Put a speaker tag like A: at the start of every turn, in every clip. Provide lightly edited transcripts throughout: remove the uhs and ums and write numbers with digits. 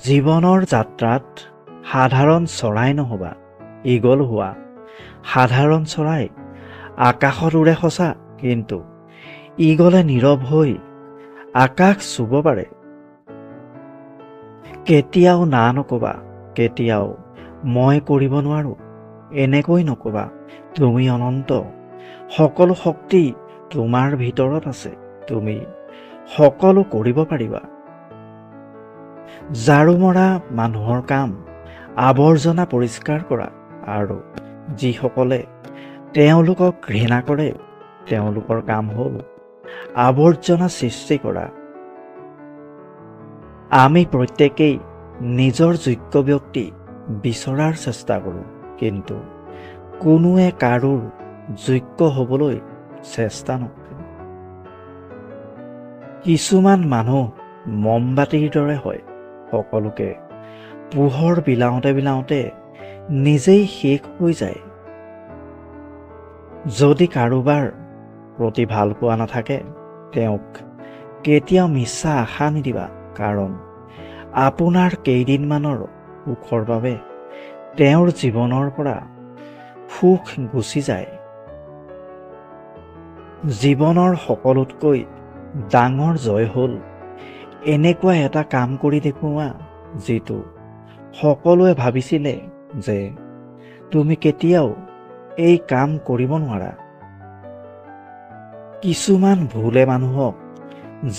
A: জীৱনৰ যাত্ৰাত সাধাৰণ চৰাই নহবা, ঈগল হোৱা। সাধাৰণ চৰাই আকাশত উৰে সঁচা, কিন্তু ঈগলে নীৰৱ হৈ আকাশ চুব পাৰে। কেতিয়াও না নকবা, কেতিয়াও মই কৰিব নোৱাৰো, এনেকৈ নকবা। তুমি অনন্ত, সকলো শক্তি তোমাৰ ভিতৰত আছে, তুমি সকলো কৰিব পাৰিবা। ঝাৰু মৰা মানুহৰ কাম আৱৰ্জনা পৰিষ্কাৰ কৰা, আৰু যিসকলে তেওঁলোকক ঘৃণা কৰে তেওঁলোকৰ কাম হ'ল আৱৰ্জনা সৃষ্টি কৰা। আমি প্ৰত্যেকেই নিজৰ যোগ্য ব্যক্তি বিচৰাৰ চেষ্টা কৰোঁ, কিন্তু কোনোৱে কাৰোৰ যোগ্য হ'বলৈ চেষ্টা নকৰে। কিছুমান মানুহ মমবাতিৰ দৰে হয়, সকলোকে পোহৰ বিলাওঁতে বিলাওঁতে নিজেই শেষ হৈ যায়। যদি কাৰোবাৰ প্ৰতি ভাল পোৱা নাথাকে, তেওঁক কেতিয়াও মিছা আশা নিদিবা, কাৰণ আপোনাৰ কেইদিনমানৰ সুখৰ বাবে তেওঁৰ জীৱনৰ পৰা সুখ গুচি যায়। জীৱনৰ সকলোতকৈ ডাঙৰ জয় হ'ল এনেকুৱা এটা কাম কৰি দেখুওৱা, যিটো সকলোৱে ভাবিছিলে যে তুমি কেতিয়াও এই কাম কৰিব নোৱাৰা। কিছুমান ভুলে মানুহক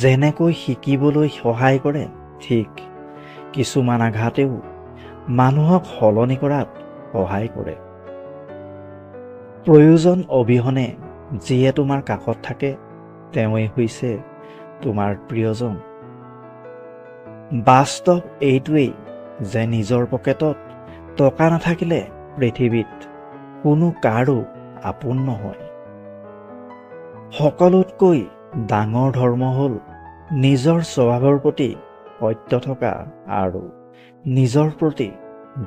A: যেনেকৈ শিকিবলৈ সহায় কৰে, ঠিক কিছুমান আঘাতেও মানুহক সলনি কৰাত সহায় কৰে। প্ৰয়োজন অবিহনে যিয়ে তোমাৰ কাষত থাকে, তেওঁৱেই হৈছে তোমাৰ প্ৰিয়জন। বাস্তৱ এইটোৱেই যে নিজৰ পকেটত টকা নাথাকিলে পৃথিৱীত কোনো কাৰো আপোন নহয়। সকলোতকৈ ডাঙৰ ধৰ্ম হ'ল নিজৰ স্বভাৱৰ প্ৰতি সত্য থকা আৰু নিজৰ প্ৰতি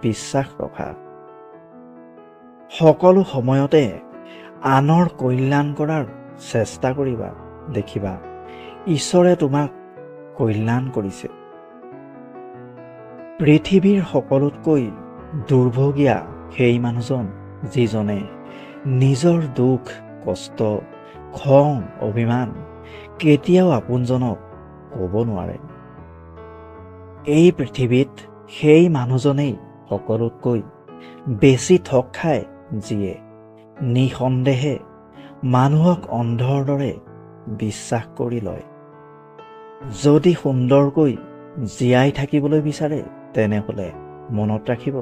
A: বিশ্বাস ৰখা। সকলো সময়তে আনৰ কল্যাণ কৰাৰ চেষ্টা কৰিবা, দেখিবা ঈশ্বৰে তোমাক কল্যাণ কৰিছে। পৃথিৱীৰ সকলোতকৈ দুৰ্ভগীয়া সেই মানুহজন যিজনে নিজৰ দুখ, কষ্ট, খং, অভিমান কেতিয়াও আপোনজনক ক'ব নোৱাৰে। এই পৃথিৱীত সেই মানুহজনেই সকলোতকৈ বেছি ঠগ খায়, যিয়ে নিঃসন্দেহে মানুহক অন্ধৰ দৰে বিশ্বাস কৰি লয়। যদি সুন্দৰকৈ জীয়াই থাকিবলৈ বিচাৰে, তেনেহ'লে মনত ৰাখিব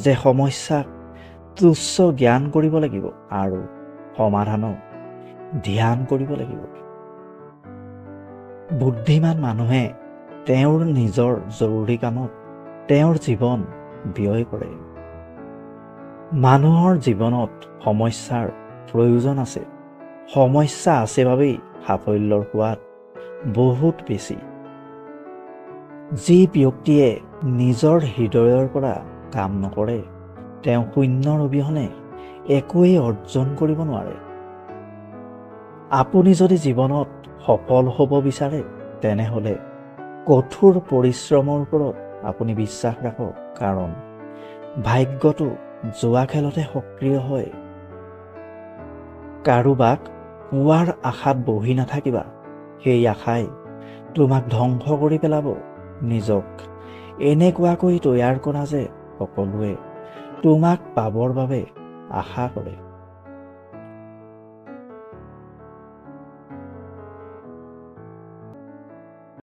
A: যে সমস্যাক তুচ্ছ জ্ঞান কৰিব লাগিব আৰু সমাধানক ধ্যান কৰিব লাগিব। বুদ্ধিমান মানুহে তেওঁৰ নিজৰ জৰুৰী কামত তেওঁৰ জীৱন ব্যয় কৰে। মানুহৰ জীৱনত সমস্যাৰ প্ৰয়োজন আছে। সমস্যা আছে বাবেই সাফল্যৰ সোৱাদ বহুত বেছি। যি ব্যক্তিয়ে নিজৰ হৃদয়ৰ পৰা কাম নকৰে, তেওঁ শূন্যৰ অবিহনে একোৱেই অৰ্জন কৰিব নোৱাৰে। আপুনি যদি জীৱনত সফল হ'ব বিচাৰে, তেনেহ'লে কঠোৰ পৰিশ্ৰমৰ ওপৰত আপুনি বিশ্বাস ৰাখক, কাৰণ ভাগ্যটো জোৱা খেলতে সক্ৰিয় হয়। কাৰোবাক পোৱাৰ আশাত বহি নাথাকিবা, সেই আশাই তোমাক ধ্বংস কৰি পেলাব। নিজক এনেকুৱাকৈ তৈয়াৰ কৰা যে সকলোৱে তোমাক পাবৰ বাবে আশা কৰে।